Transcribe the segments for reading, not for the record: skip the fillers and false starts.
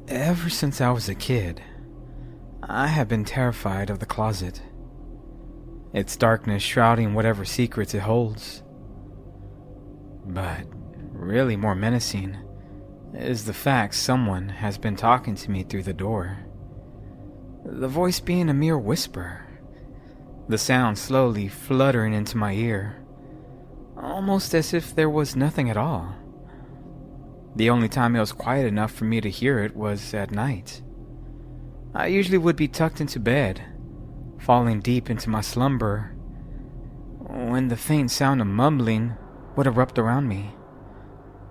Ever since I was a kid, I have been terrified of the closet. Its darkness shrouding whatever secrets it holds. But really more menacing is the fact someone has been talking to me through the door. The voice being a mere whisper. The sound slowly fluttering into my ear, almost as if there was nothing at all. The only time it was quiet enough for me to hear it was at night. I usually would be tucked into bed, falling deep into my slumber, when the faint sound of mumbling would erupt around me.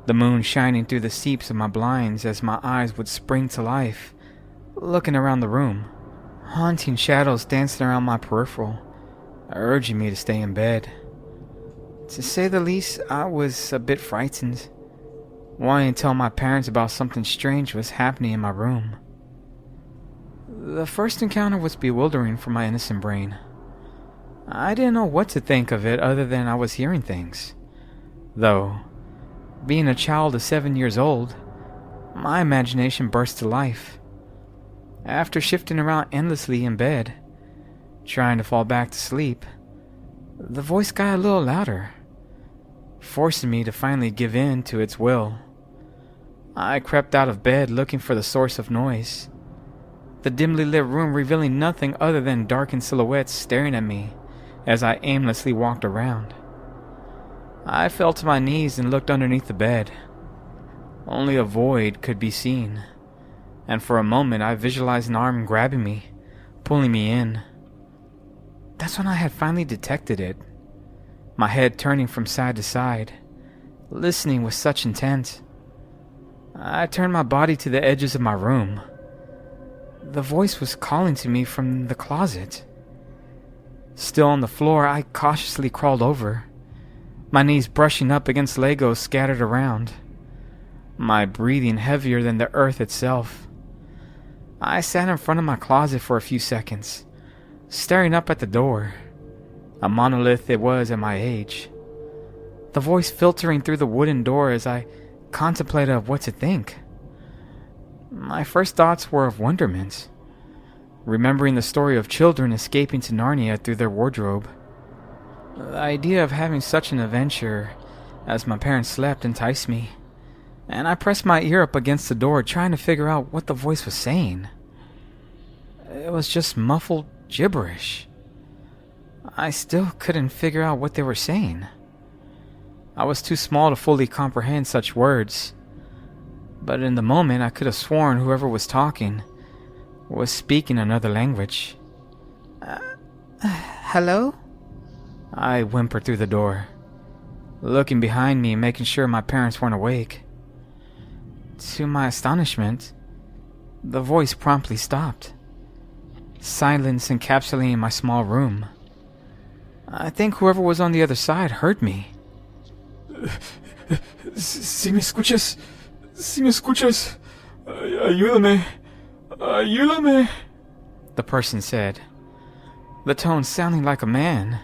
The moon shining through the seeps of my blinds as my eyes would spring to life, looking around the room, haunting shadows dancing around my peripheral, urging me to stay in bed. To say the least, I was a bit frightened, wanting to tell my parents about something strange was happening in my room. The first encounter was bewildering for my innocent brain. I didn't know what to think of it other than I was hearing things. Though, being a child of 7 years old, my imagination burst to life. After shifting around endlessly in bed, trying to fall back to sleep, the voice got a little louder, forcing me to finally give in to its will. I crept out of bed looking for the source of noise, the dimly lit room revealing nothing other than darkened silhouettes staring at me as I aimlessly walked around. I fell to my knees and looked underneath the bed. Only a void could be seen, and for a moment I visualized an arm grabbing me, pulling me in. That's when I had finally detected it, my head turning from side to side, listening with such intent. I turned my body to the edges of my room. The voice was calling to me from the closet. Still on the floor, I cautiously crawled over, my knees brushing up against Legos scattered around, my breathing heavier than the earth itself. I sat in front of my closet for a few seconds, staring up at the door. A monolith it was at my age. The voice filtering through the wooden door as I contemplated what to think. My first thoughts were of wonderment, remembering the story of children escaping to Narnia through their wardrobe. The idea of having such an adventure as my parents slept enticed me, and I pressed my ear up against the door trying to figure out what the voice was saying. It was just muffled gibberish. I still couldn't figure out what they were saying. I was too small to fully comprehend such words, but in the moment I could have sworn whoever was talking was speaking another language. Hello? I whimpered through the door, looking behind me and making sure my parents weren't awake. To my astonishment, the voice promptly stopped, silence encapsulating my small room. I think whoever was on the other side heard me. Si me escuchas, ayúdame, ayúdame, the person said, the tone sounding like a man,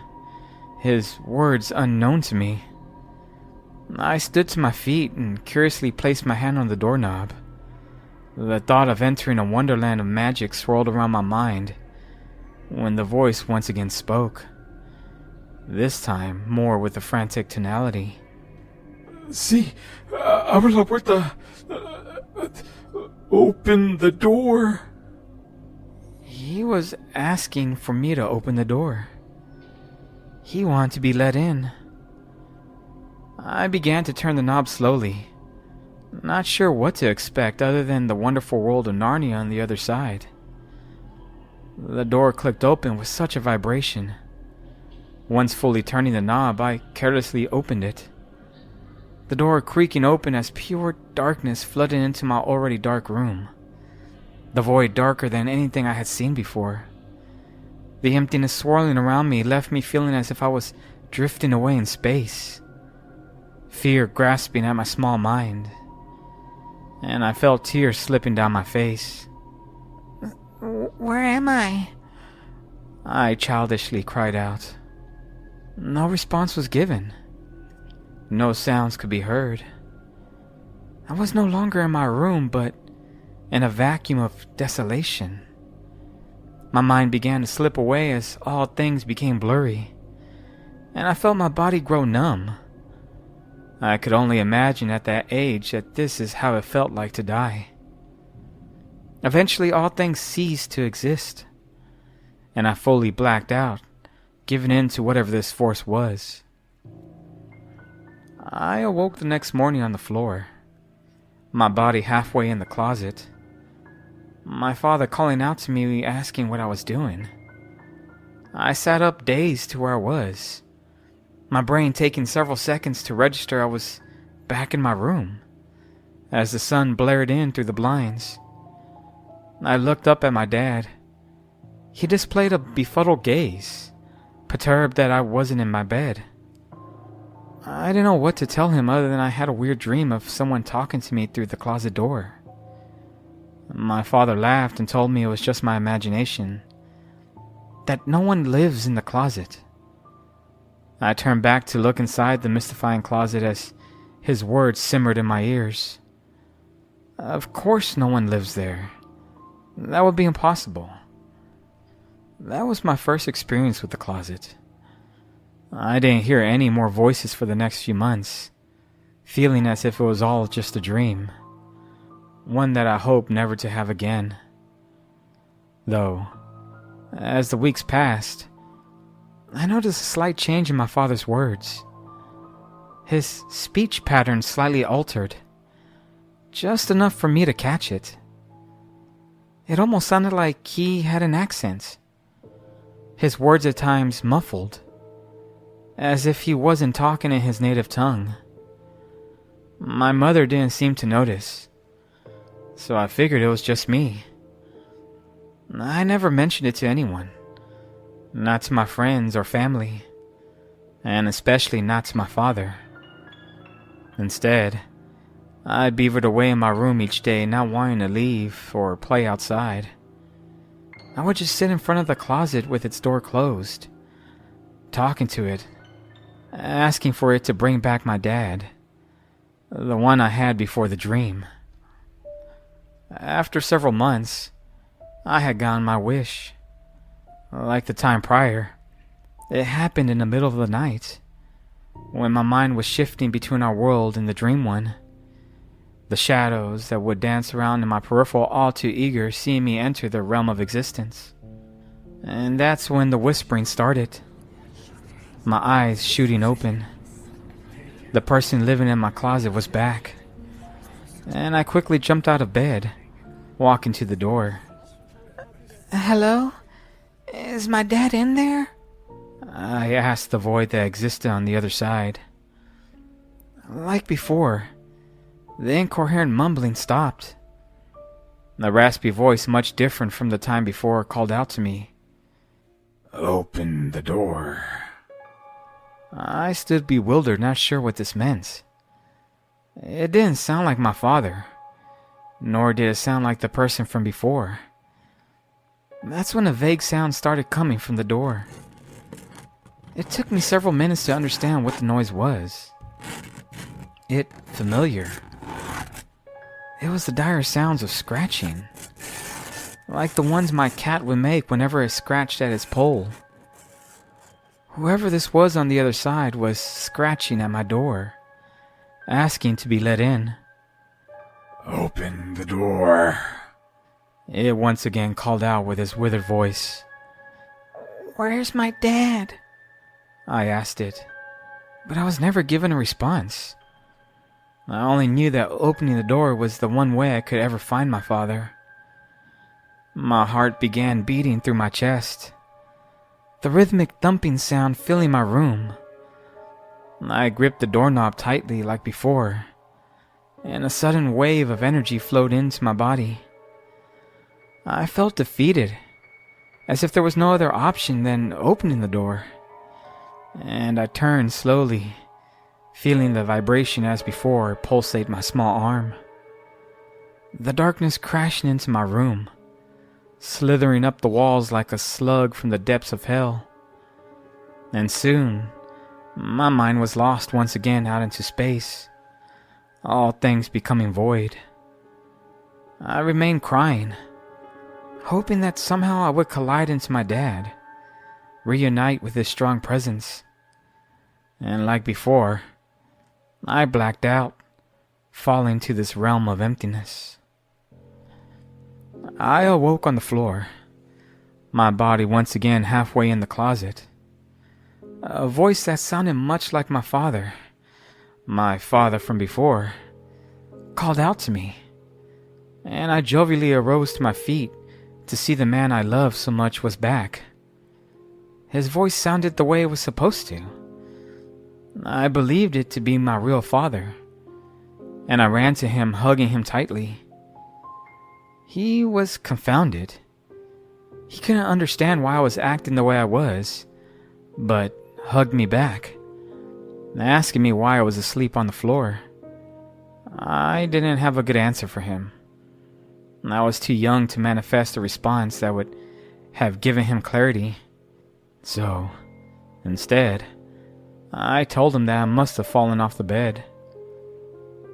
his words unknown to me. I stood to my feet and curiously placed my hand on the doorknob. The thought of entering a wonderland of magic swirled around my mind when the voice once again spoke, this time more with a frantic tonality. Sí, abre la puerta. Open the door. He was asking for me to open the door. He wanted to be let in. I began to turn the knob slowly, not sure what to expect other than the wonderful world of Narnia on the other side. The door clicked open with such a vibration. Once fully turning the knob, I carelessly opened it. The door creaking open as pure darkness flooded into my already dark room. The void darker than anything I had seen before. The emptiness swirling around me left me feeling as if I was drifting away in space. Fear grasping at my small mind, and I felt tears slipping down my face. Where am I? I childishly cried out. No response was given. No sounds could be heard. I was no longer in my room, but in a vacuum of desolation. My mind began to slip away as all things became blurry, and I felt my body grow numb. I could only imagine at that age that this is how it felt like to die. Eventually, all things ceased to exist, and I fully blacked out, giving in to whatever this force was. I awoke the next morning on the floor, my body halfway in the closet. My father calling out to me, asking what I was doing. I sat up dazed to where I was, my brain taking several seconds to register I was back in my room, as the sun blared in through the blinds. I looked up at my dad. He displayed a befuddled gaze, perturbed that I wasn't in my bed. I didn't know what to tell him other than I had a weird dream of someone talking to me through the closet door. My father laughed and told me it was just my imagination, that no one lives in the closet. I turned back to look inside the mystifying closet as his words simmered in my ears. Of course no one lives there. That would be impossible. That was my first experience with the closet. I didn't hear any more voices for the next few months, feeling as if it was all just a dream, one that I hope never to have again. Though, as the weeks passed, I noticed a slight change in my father's words. His speech pattern slightly altered, just enough for me to catch it. It almost sounded like he had an accent, his words at times muffled, as if he wasn't talking in his native tongue. My mother didn't seem to notice, so I figured it was just me. I never mentioned it to anyone, not to my friends or family, and especially not to my father. Instead, I beavered away in my room each day, not wanting to leave or play outside. I would just sit in front of the closet with its door closed, talking to it, asking for it to bring back my dad, the one I had before the dream. After several months, I had gotten my wish. Like the time prior, it happened in the middle of the night, when my mind was shifting between our world and the dream one. The shadows that would dance around in my peripheral all too eager seeing me enter their realm of existence. And that's when the whispering started, my eyes shooting open. The person living in my closet was back, and I quickly jumped out of bed, walking to the door. "Hello? Is my dad in there?" I asked the void that existed on the other side. Like before, the incoherent mumbling stopped. The raspy voice, much different from the time before, called out to me. Open the door. I stood bewildered, not sure what this meant. It didn't sound like my father, nor did it sound like the person from before. That's when a vague sound started coming from the door. It took me several minutes to understand what the noise was. It familiar. It was the dire sounds of scratching, like the ones my cat would make whenever it scratched at its pole. Whoever this was on the other side was scratching at my door, asking to be let in. Open the door. It once again called out with his withered voice. "Where's my dad?" I asked it, but I was never given a response. I only knew that opening the door was the one way I could ever find my father. My heart began beating through my chest, the rhythmic thumping sound filling my room. I gripped the doorknob tightly like before, and a sudden wave of energy flowed into my body. I felt defeated, as if there was no other option than opening the door, and I turned slowly, feeling the vibration as before pulsate my small arm. The darkness crashing into my room, slithering up the walls like a slug from the depths of hell. And soon, my mind was lost once again out into space, all things becoming void. I remained crying, hoping that somehow I would collide into my dad, reunite with his strong presence. And like before, I blacked out, falling to this realm of emptiness. I awoke on the floor, my body once again halfway in the closet. A voice that sounded much like my father from before, called out to me, and I jovially arose to my feet to see the man I loved so much was back. His voice sounded the way it was supposed to. I believed it to be my real father, and I ran to him, hugging him tightly. He was confounded. He couldn't understand why I was acting the way I was, but hugged me back, asking me why I was asleep on the floor. I didn't have a good answer for him. I was too young to manifest a response that would have given him clarity. So, instead, I told him that I must have fallen off the bed.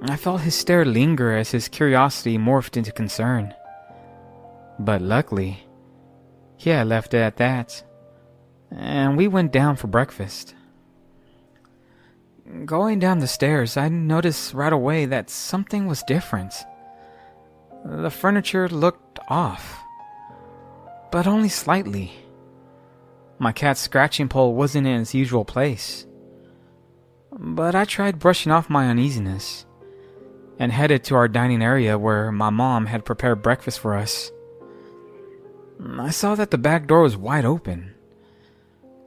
I felt his stare linger as his curiosity morphed into concern. But luckily, he had left it at that, and we went down for breakfast. Going down the stairs, I noticed right away that something was different. The furniture looked off, but only slightly. My cat's scratching pole wasn't in its usual place. But I tried brushing off my uneasiness and headed to our dining area where my mom had prepared breakfast for us. I saw that the back door was wide open,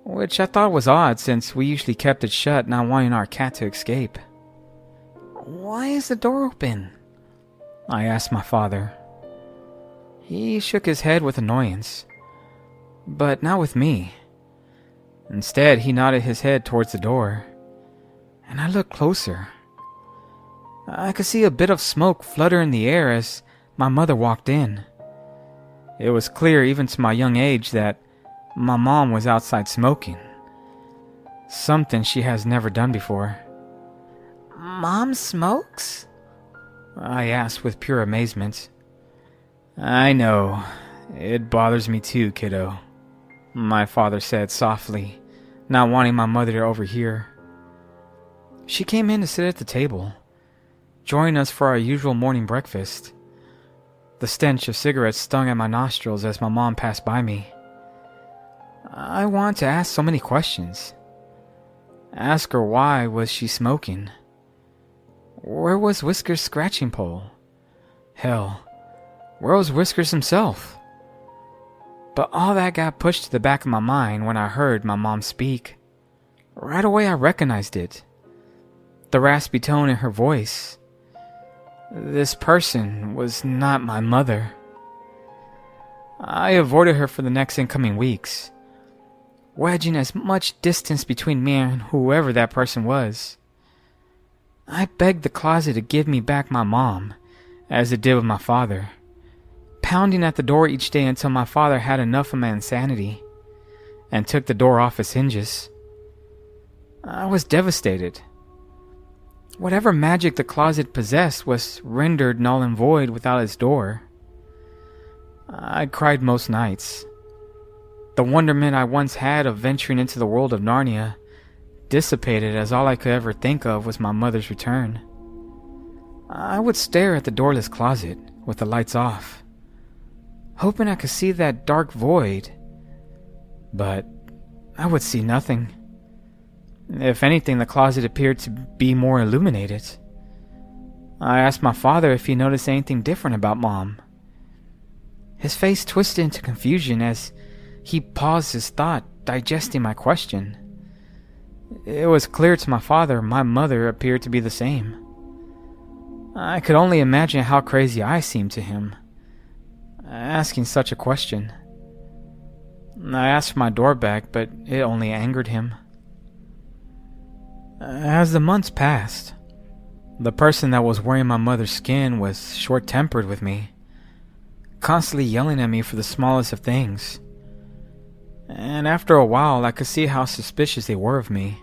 which I thought was odd since we usually kept it shut, not wanting our cat to escape. "Why is the door open?" I asked my father. He shook his head with annoyance, but not with me. Instead, he nodded his head towards the door, and I looked closer. I could see a bit of smoke flutter in the air as my mother walked in. It was clear even to my young age that my mom was outside smoking, something she has never done before. "Mom smokes?" I asked with pure amazement. "I know. It bothers me too, kiddo," my father said softly, not wanting my mother to overhear. She came in to sit at the table, joining us for our usual morning breakfast. The stench of cigarettes stung at my nostrils as my mom passed by me. I wanted to ask so many questions. Ask her why was she smoking. Where was Whisker's scratching pole? Hell, where was Whiskers himself? But all that got pushed to the back of my mind when I heard my mom speak. Right away I recognized it. The raspy tone in her voice. This person was not my mother. I avoided her for the next incoming weeks, wedging as much distance between me and whoever that person was. I begged the closet to give me back my mom, as it did with my father, pounding at the door each day until my father had enough of my insanity and took the door off its hinges. I was devastated. Whatever magic the closet possessed was rendered null and void without its door. I cried most nights. The wonderment I once had of venturing into the world of Narnia dissipated as all I could ever think of was my mother's return. I would stare at the doorless closet with the lights off, hoping I could see that dark void, but I would see nothing. If anything, the closet appeared to be more illuminated. I asked my father if he noticed anything different about Mom. His face twisted into confusion as he paused his thought, digesting my question. It was clear to my father my mother appeared to be the same. I could only imagine how crazy I seemed to him, asking such a question. I asked for my door back, but it only angered him. As the months passed, the person that was wearing my mother's skin was short-tempered with me, constantly yelling at me for the smallest of things. And after a while, I could see how suspicious they were of me.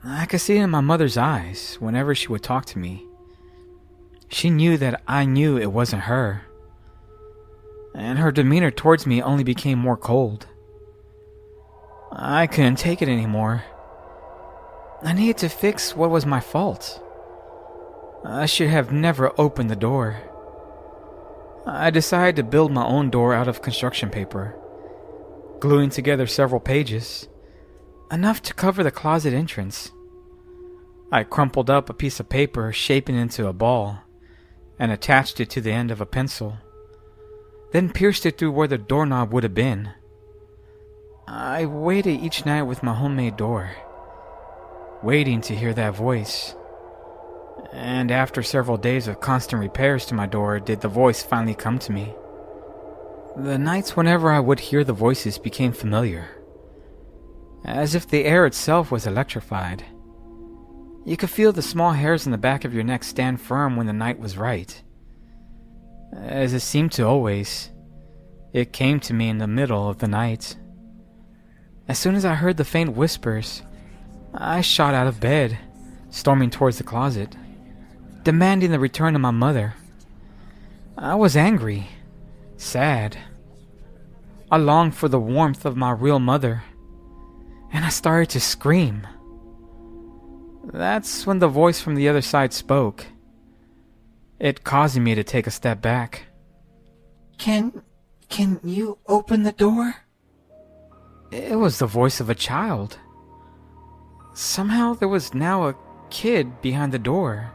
I could see it in my mother's eyes whenever she would talk to me. She knew that I knew it wasn't her, and her demeanor towards me only became more cold. I couldn't take it anymore. I needed to fix what was my fault. I should have never opened the door. I decided to build my own door out of construction paper, gluing together several pages, enough to cover the closet entrance. I crumpled up a piece of paper, shaping it into a ball, and attached it to the end of a pencil, then pierced it through where the doorknob would have been. I waited each night with my homemade door, waiting to hear that voice. And after several days of constant repairs to my door did the voice finally come to me. The nights whenever I would hear the voices became familiar, as if the air itself was electrified. You could feel the small hairs in the back of your neck stand firm when the night was right. As it seemed to always, it came to me in the middle of the night. As soon as I heard the faint whispers, I shot out of bed, storming towards the closet, demanding the return of my mother. I was angry, sad. I longed for the warmth of my real mother, and I started to scream. That's when the voice from the other side spoke, it causing me to take a step back. Can you open the door? It was the voice of a child. Somehow there was now a kid behind the door.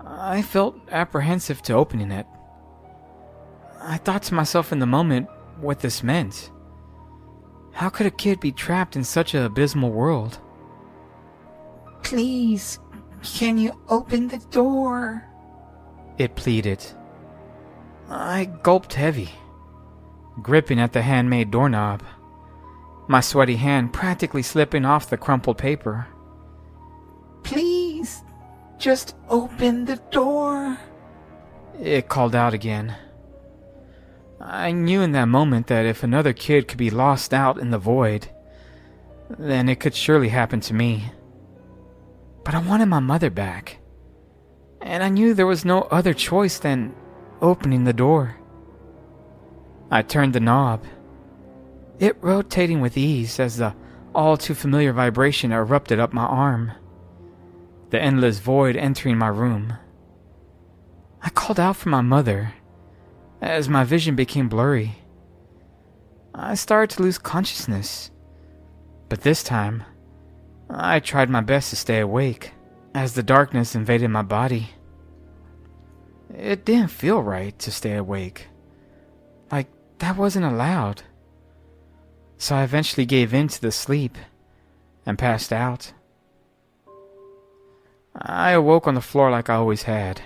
I felt apprehensive to opening it. I thought to myself in the moment what this meant. How could a kid be trapped in such an abysmal world? Please, can you open the door? It pleaded. I gulped heavy, gripping at the handmade doorknob, my sweaty hand practically slipping off the crumpled paper. Please, just open the door. It called out again. I knew in that moment that if another kid could be lost out in the void, then it could surely happen to me. But I wanted my mother back, and I knew there was no other choice than opening the door. I turned the knob, it rotating with ease as the all-too-familiar vibration erupted up my arm, the endless void entering my room. I called out for my mother as my vision became blurry. I started to lose consciousness, but this time, I tried my best to stay awake as the darkness invaded my body. It didn't feel right to stay awake, like that wasn't allowed. So I eventually gave in to the sleep and passed out. I awoke on the floor like I always had.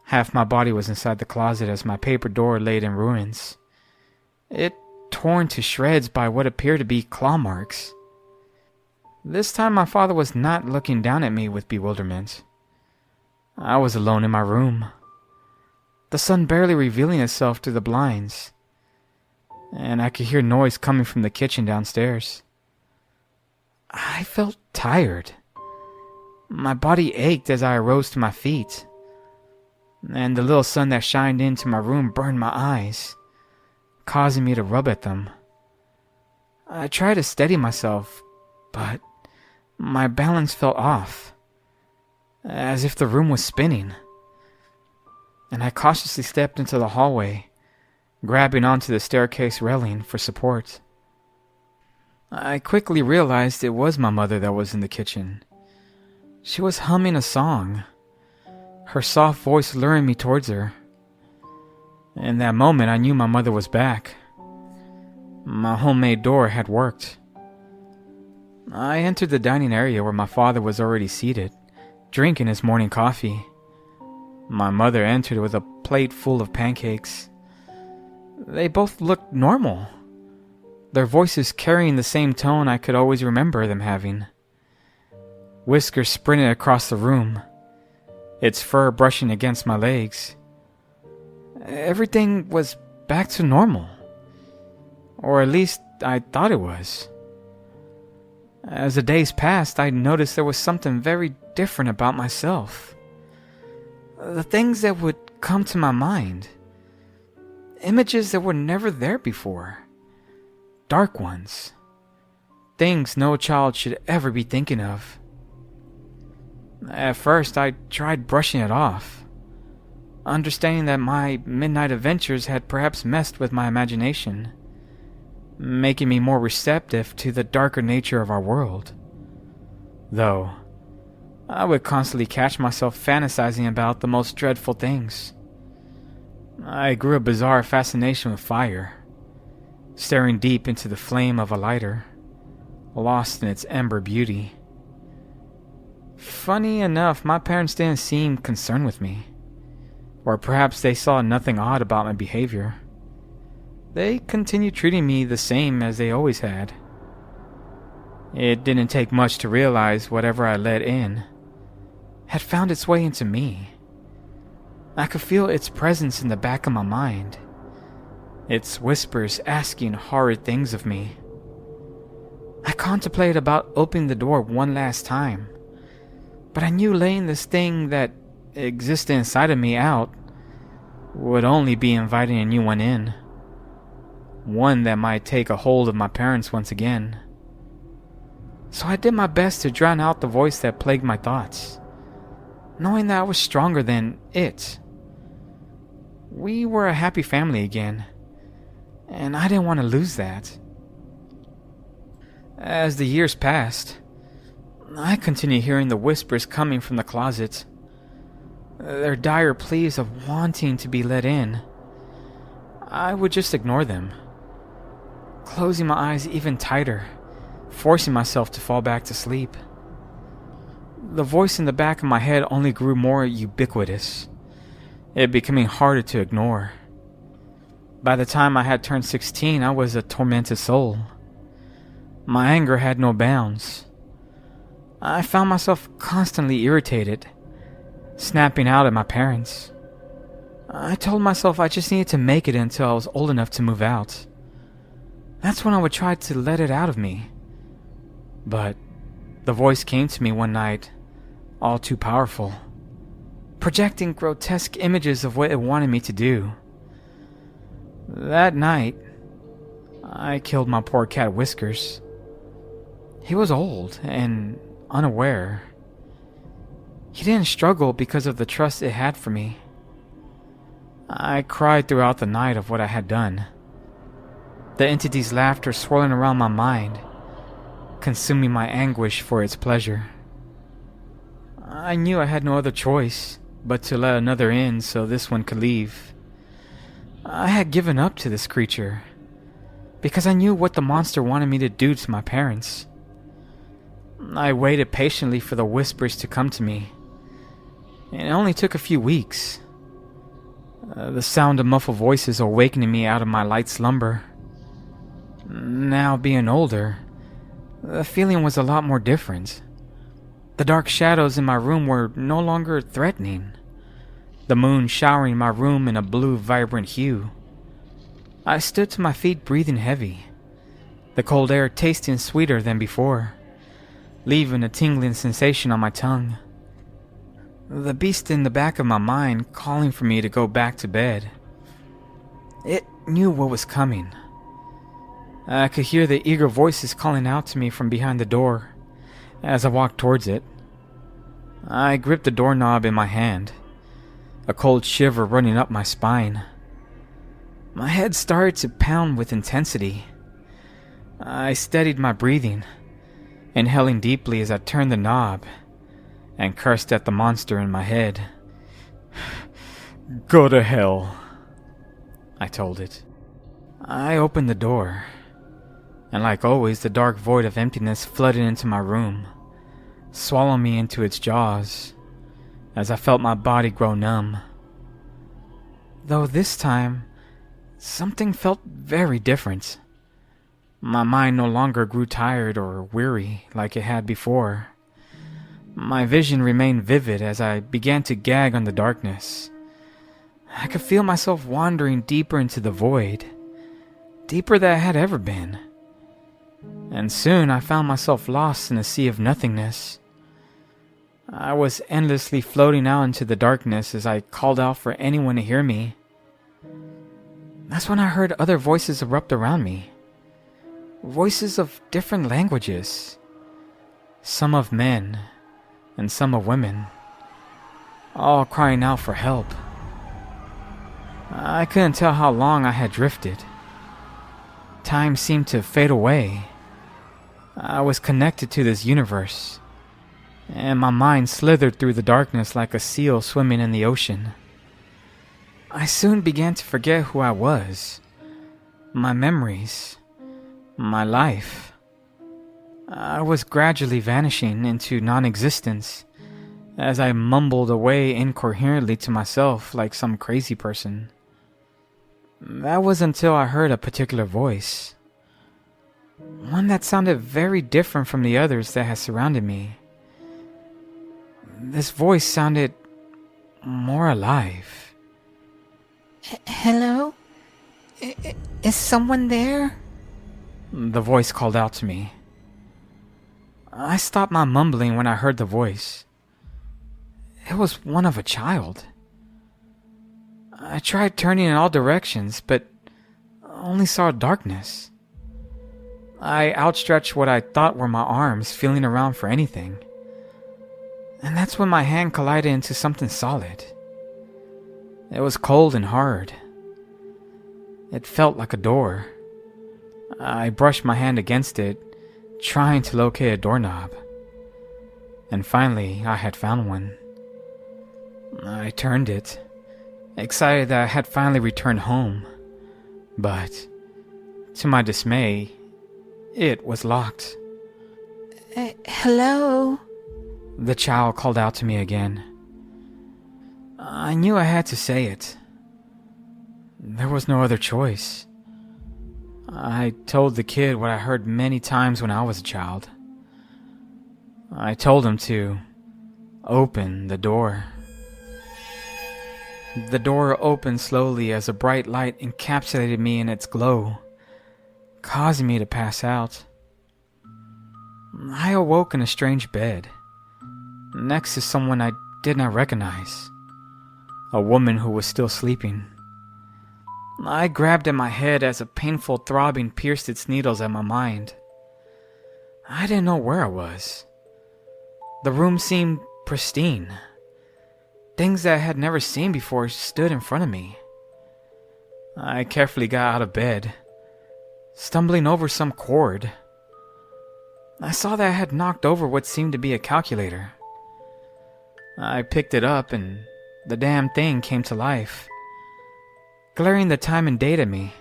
Half my body was inside the closet as my paper door laid in ruins, it torn to shreds by what appeared to be claw marks. This time my father was not looking down at me with bewilderment. I was alone in my room, the sun barely revealing itself through the blinds, and I could hear noise coming from the kitchen downstairs. I felt tired. My body ached as I arose to my feet, and the little sun that shined into my room burned my eyes, causing me to rub at them. I tried to steady myself, but my balance felt off, as if the room was spinning, and I cautiously stepped into the hallway, grabbing onto the staircase railing for support. I quickly realized it was my mother that was in the kitchen. She was humming a song, her soft voice luring me towards her. In that moment, I knew my mother was back. My homemade door had worked. I entered the dining area where my father was already seated, drinking his morning coffee. My mother entered with a plate full of pancakes. They both looked normal, their voices carrying the same tone I could always remember them having. Whisker sprinted across the room, its fur brushing against my legs. Everything was back to normal, or at least I thought it was. As the days passed, I noticed there was something very different about myself. The things that would come to my mind. Images that were never there before. Dark ones. Things no child should ever be thinking of. At first, I tried brushing it off, understanding that my midnight adventures had perhaps messed with my imagination, making me more receptive to the darker nature of our world. Though, I would constantly catch myself fantasizing about the most dreadful things. I grew a bizarre fascination with fire, staring deep into the flame of a lighter, lost in its ember beauty. Funny enough, my parents didn't seem concerned with me, or perhaps they saw nothing odd about my behavior. They continued treating me the same as they always had. It didn't take much to realize whatever I let in had found its way into me. I could feel its presence in the back of my mind, its whispers asking horrid things of me. I contemplated about opening the door one last time, but I knew letting this thing that existed inside of me out would only be inviting a new one in, one that might take a hold of my parents once again. So I did my best to drown out the voice that plagued my thoughts, knowing that I was stronger than it. We were a happy family again, and I didn't want to lose that. As the years passed, I continued hearing the whispers coming from the closet, their dire pleas of wanting to be let in. I would just ignore them, closing my eyes even tighter, forcing myself to fall back to sleep. The voice in the back of my head only grew more ubiquitous, it becoming harder to ignore. By the time I had turned 16, I was a tormented soul. My anger had no bounds. I found myself constantly irritated, snapping out at my parents. I told myself I just needed to make it until I was old enough to move out. That's when I would try to let it out of me. But the voice came to me one night, all too powerful, projecting grotesque images of what it wanted me to do. That night, I killed my poor cat Whiskers. He was old and unaware. He didn't struggle because of the trust it had for me. I cried throughout the night of what I had done, the entity's laughter swirling around my mind, consuming my anguish for its pleasure. I knew I had no other choice but to let another in so this one could leave. I had given up to this creature because I knew what the monster wanted me to do to my parents. I waited patiently for the whispers to come to me. It only took a few weeks. The sound of muffled voices awakening me out of my light slumber. Now being older, the feeling was a lot more different. The dark shadows in my room were no longer threatening, the moon showering my room in a blue vibrant hue. I stood to my feet breathing heavy, the cold air tasting sweeter than before, leaving a tingling sensation on my tongue. The beast in the back of my mind calling for me to go back to bed. It knew what was coming. I could hear the eager voices calling out to me from behind the door as I walked towards it. I gripped the doorknob in my hand, a cold shiver running up my spine. My head started to pound with intensity. I steadied my breathing, inhaling deeply as I turned the knob and cursed at the monster in my head. Go to hell, I told it. I opened the door, and like always, the dark void of emptiness flooded into my room, swallowing me into its jaws as I felt my body grow numb. Though this time, something felt very different. My mind no longer grew tired or weary like it had before. My vision remained vivid as I began to gag on the darkness. I could feel myself wandering deeper into the void, deeper than I had ever been. And soon I found myself lost in a sea of nothingness. I was endlessly floating out into the darkness as I called out for anyone to hear me. That's when I heard other voices erupt around me. Voices of different languages. Some of men and some of women. All crying out for help. I couldn't tell how long I had drifted. Time seemed to fade away. I was connected to this universe, and my mind slithered through the darkness like a seal swimming in the ocean. I soon began to forget who I was, my memories, my life. I was gradually vanishing into non-existence as I mumbled away incoherently to myself like some crazy person. That was until I heard a particular voice. One that sounded very different from the others that had surrounded me. This voice sounded more alive. Hello? Is someone there? The voice called out to me. I stopped my mumbling when I heard the voice. It was one of a child. I tried turning in all directions, but only saw darkness. I outstretched what I thought were my arms, feeling around for anything. And that's when my hand collided into something solid. It was cold and hard. It felt like a door. I brushed my hand against it, trying to locate a doorknob. And finally, I had found one. I turned it, excited that I had finally returned home. But, to my dismay, it was locked. Hello? The child called out to me again. I knew I had to say it. There was no other choice. I told the kid what I heard many times when I was a child. I told him to open the door. The door opened slowly as a bright light encapsulated me in its glow, causing me to pass out. I awoke in a strange bed, next to someone I did not recognize, a woman who was still sleeping. I grabbed at my head as a painful throbbing pierced its needles at my mind. I didn't know where I was. The room seemed pristine. Things that I had never seen before stood in front of me. I carefully got out of bed, stumbling over some cord. I saw that I had knocked over what seemed to be a calculator. I picked it up and the damn thing came to life, glaring the time and date at me.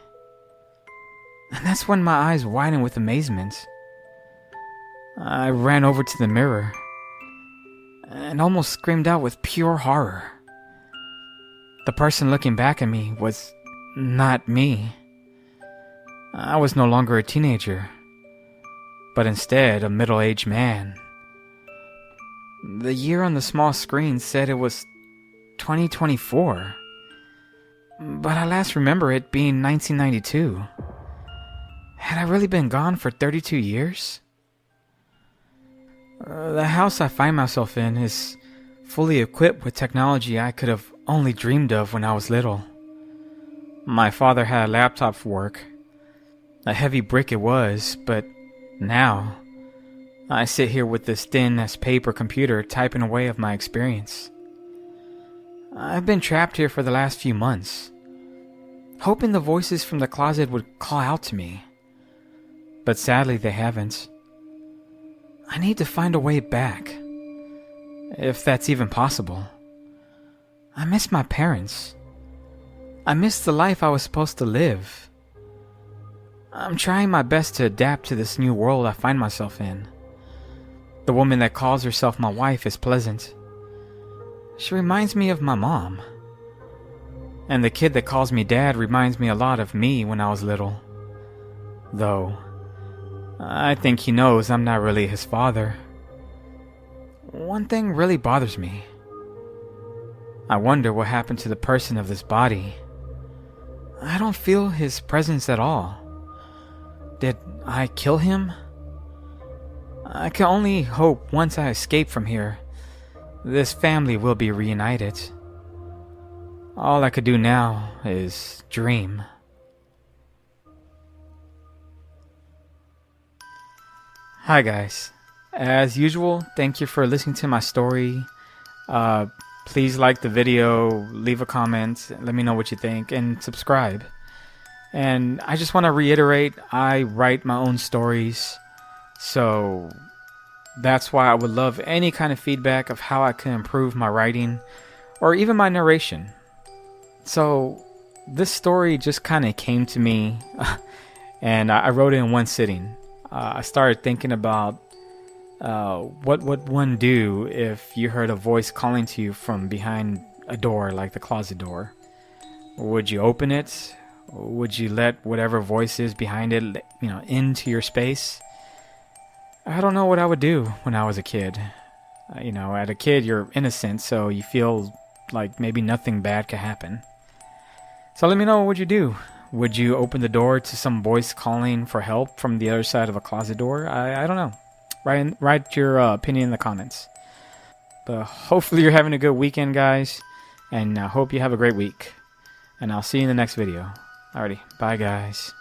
And that's when my eyes widened with amazement. I ran over to the mirror and almost screamed out with pure horror. The person looking back at me was not me. I was no longer a teenager, but instead a middle-aged man. The year on the small screen said it was 2024, but I last remember it being 1992. Had I really been gone for 32 years? The house I find myself in is fully equipped with technology I could have only dreamed of when I was little. My father had a laptop for work. A heavy brick it was, but now I sit here with this thin as paper computer typing away of my experience. I've been trapped here for the last few months, hoping the voices from the closet would call out to me. But sadly they haven't. I need to find a way back, if that's even possible. I miss my parents. I miss the life I was supposed to live. I'm trying my best to adapt to this new world I find myself in. The woman that calls herself my wife is pleasant. She reminds me of my mom. And the kid that calls me dad reminds me a lot of me when I was little. Though, I think he knows I'm not really his father. One thing really bothers me. I wonder what happened to the person of this body. I don't feel his presence at all. Did I kill him? I can only hope once I escape from here this family will be reunited. All I could do now is dream. Hi guys. As usual, thank you for listening to my story. Please like the video, leave a comment, let me know what you think, and subscribe. And I just want to reiterate, I write my own stories, so that's why I would love any kind of feedback of how I can improve my writing or even my narration. So this story just kind of came to me and I wrote it in one sitting. I started thinking about what would one do if you heard a voice calling to you from behind a door, like the closet door? Would you open it? Would you let whatever voice is behind it, into your space? I don't know what I would do when I was a kid. As a kid, you're innocent, so you feel like maybe nothing bad could happen. So let me know, what would you do? Would you open the door to some voice calling for help from the other side of a closet door? I don't know. Write your opinion in the comments. But hopefully you're having a good weekend, guys. And I hope you have a great week. And I'll see you in the next video. Alrighty, bye guys.